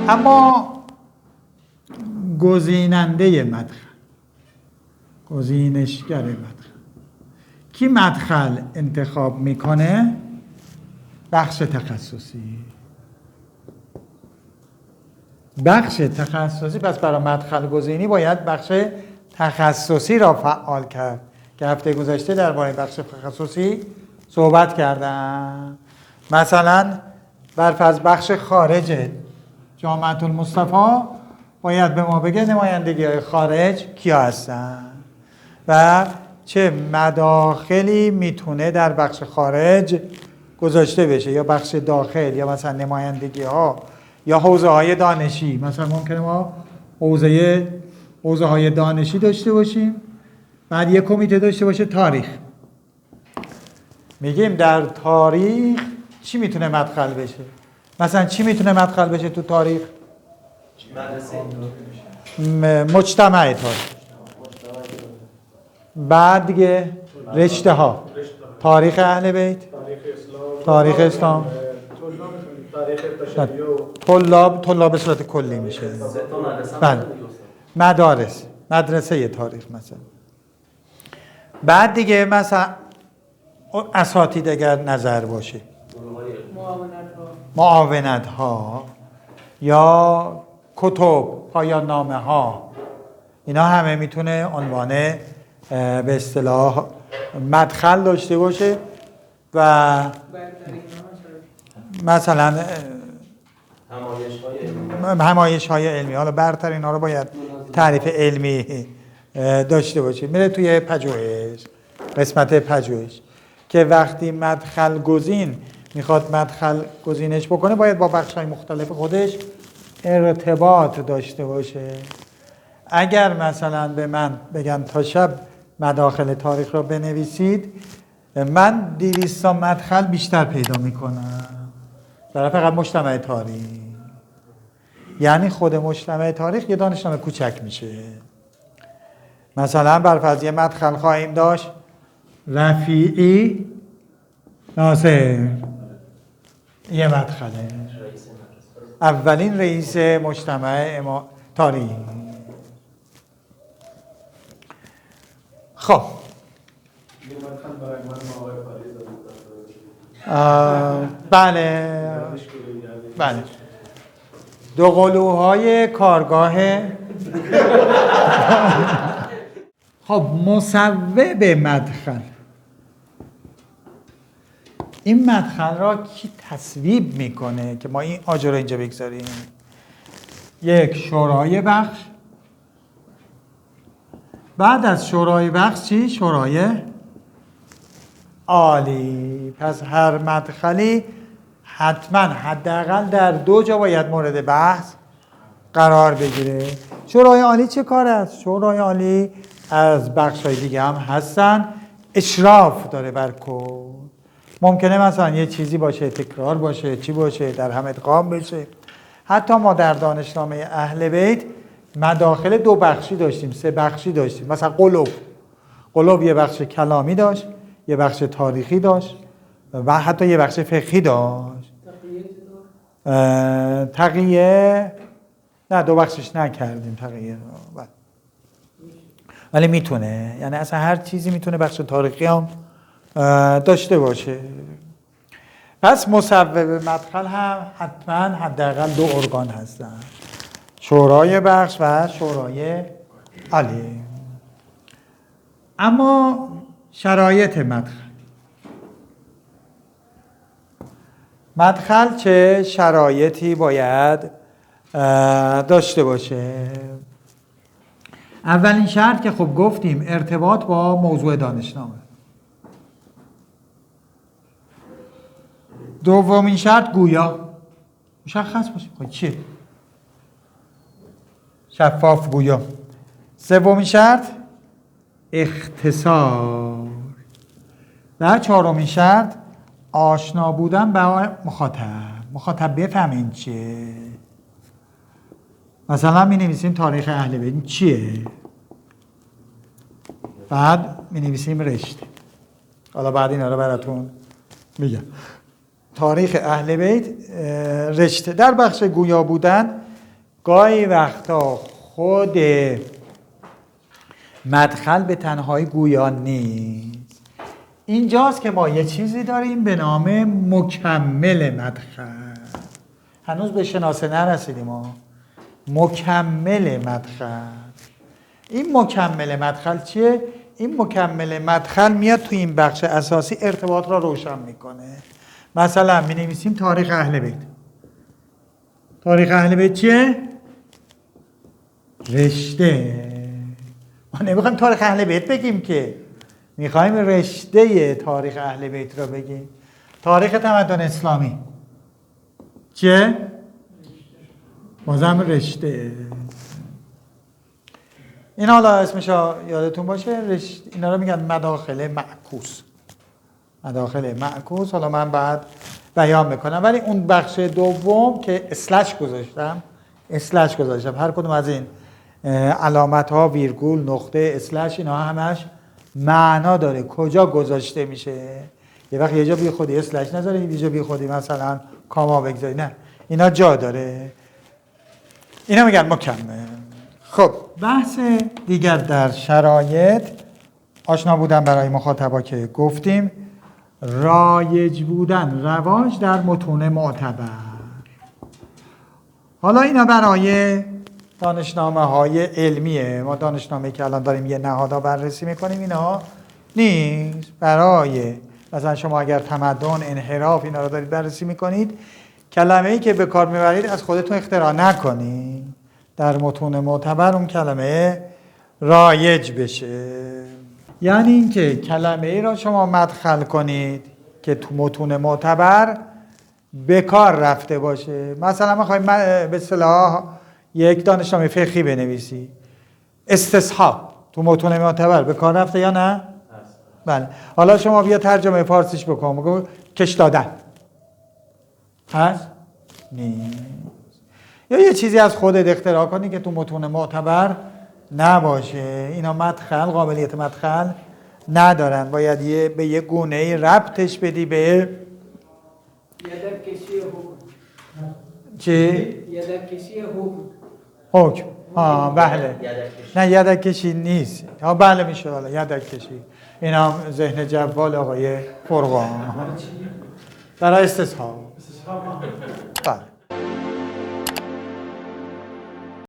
اما گزیننده مدخل، گزینشگر مدخل، کی مدخل انتخاب میکنه؟ بخش تخصصی. بخش تخصصی پس برای مدخل گزینی باید بخش تخصصی را فعال کرد که هفته گذشته درباره بخش تخصصی صحبت کردم. مثلا برفرض بخش خارج جامعه المصطفی باید به ما بگه نمایندگی های خارج کیا هستن و چه مداخلی میتونه در بخش خارج گذاشته بشه، یا بخش داخل، یا مثلا نمایندگی ها یا حوزه های دانشی. مثلا ممکنه ما حوزه های دانشی داشته باشیم، بعد یک کمیته داشته باشه تاریخ. میگیم در تاریخ چی میتونه مدخل بشه؟ مثلا چی میتونه مدخل بشه تو تاریخ؟ مجتمع تاریخ. بعد دیگه رشته ها، تاریخ اهل بیت، تاریخ اسلام، طلاب به صورت کلی میشه. بله، مدارس، مدرسه تاریخ مثلا. بعد دیگه مثلا اساتید اگر نظر باشه، معاونت ها یا کتب، پایان نامه ها، اینا همه میتونه عنوان به اصطلاح مدخل داشته باشه. و مثلا همایش های علمی، حالا برتر اینا رو باید تعریف علمی داشته باشه. میره توی پژوهش، قسمت پژوهش که وقتی مدخل گزین میخواد مدخل گزینش بکنه باید با بخش‌های مختلف خودش ارتباط داشته باشه. اگر مثلا به من بگن تا شب مداخل تاریخ را بنویسید، من 200 مدخل بیشتر پیدا میکنم برای فقط مجتمع تاریخ. یعنی خود مجتمع تاریخ یه دانشنامه کوچک میشه. مثلا برفرض یه مدخل خواهیم داشت رفیعی ناصر، یه مدخله، اولین رئیس مجتمع تاریخ. خب بله بله، دو قلوهای کارگاه. خب مصوب مدخل، این مدخل را کی تصویب میکنه که ما این آجر رو اینجا بگذاریم؟ یک شورای بخش. بعد از شورای بخش چی؟ شورای عالی. پس هر مدخلی حتما حداقل در 2 جا باید مورد بحث قرار بگیره. شورای عالی چه کار است؟ شورای عالی از بخش‌های دیگه هم هستن، اشراف داره بر کل. ممکنه مثلا یه چیزی باشه تکرار باشه، چی باشه در هم ادغام بشه. حتی ما در دانشنامه اهل بیت مداخل 2 بخشی داشتیم، 3 بخشی داشتیم. مثلا قلوب یه بخش کلامی داشت، یه بخش تاریخی داشت و حتی یه بخش فقهی داشت. تقیه نه، 2 بخشش نکردیم تقیه، ولی میتونه، یعنی اصلا هر چیزی میتونه بخش تاریخی هم داشته باشه. پس مصوب مدخل هم حتما حداقل 2 ارگان هستن، شورای بخش و شورای عالی. اما شرایط مدخل چه شرایطی باید داشته باشه؟ اولین شرط که خب گفتیم ارتباط با موضوع دانشنامه. دومین شرط گویا، مشخص باشه خب چیه؟ شفاف گویا. سومین شرط اختصار. و 4مین شرط آشنا بودن با مخاطب بفهمین چیه. مثلا می نویسیم تاریخ اهل بیت چیه، بعد می نویسیم رشته. حالا بعد اینا رو براتون میگم. تاریخ اهل بیت رشته. در بخش گویا بودن گاهی وقتا خود مدخل به تنهایی گویا نیست. اینجاست که ما یه چیزی داریم به نام مکمل مدخل. هنوز به شناسه نرسیدیم ما. مکمل مدخل. این مکمل مدخل چیه؟ این مکمل مدخل میاد تو این بخش اساسی ارتباط را روشن میکنه. مثلا می نویسیم تاریخ اهل بیت. تاریخ اهل بیت چیه؟ رشته. ما نمیخوایم تاریخ اهل بیت بگیم که، میخوایم رشته تاریخ اهل بیت رو بگیم. تاریخ تمدن اسلامی چیه؟ بازم رشته. این حالا اسمش یادتون باشه، اینا رو میگن مداخل معکوس. مداخل معکوس حالا من بعد بیان میکنم، ولی اون بخش دوم که اسلش گذاشتم، هر کدوم از این علامت ها، ویرگول، نقطه، اسلش، اینا همش معنا داره کجا گذاشته میشه. یه وقت یه جا بی خودی اسلش نذاری، یه جا بی خودی مثلا کاما بگذاری، نه اینا جا داره. اینا میگن مکمل. خب بحث دیگر در شرایط آشنا بودن برای مخاطبا که گفتیم، رایج بودن، رواج در متون معتبر. حالا اینا برای دانشنامه های علمیه. ما دانشنامه‌ای که الان داریم یه نهادها بررسی میکنیم اینا نیست. برای مثلا شما اگر تمدن، انحراف اینا رو دارید بررسی میکنید، کلمه‌ای که به کار میبرید از خودتون اختراع نکنید. در متون معتبر اون کلمه رایج بشه. یعنی اینکه کلمه‌ای را شما مدخل کنید که تو متون معتبر به کار رفته باشه. مثلا می‌خوایم به اصطلاح یک دانشنامه فقهی بنویسی، استصحاب تو متون معتبر به کار رفته یا نه؟ بله. حالا شما بیا ترجمه فارسیش بکن، بگو کش دادن هست؟ نیست. یا یه چیزی از خودت اختراع کنی که تو متون معتبر نباشه. اینا مدخل، قابلیت مدخل ندارن. باید به یه گونه ربطش بدی به یدک‌کشی حکم. چی؟ یدک‌کشی حکم. بله. نه یدک‌کشی نیست. بله میشه حالا یدک‌کشی. اینا هم ذهن جوال آقای فرقان. برای استصحاب.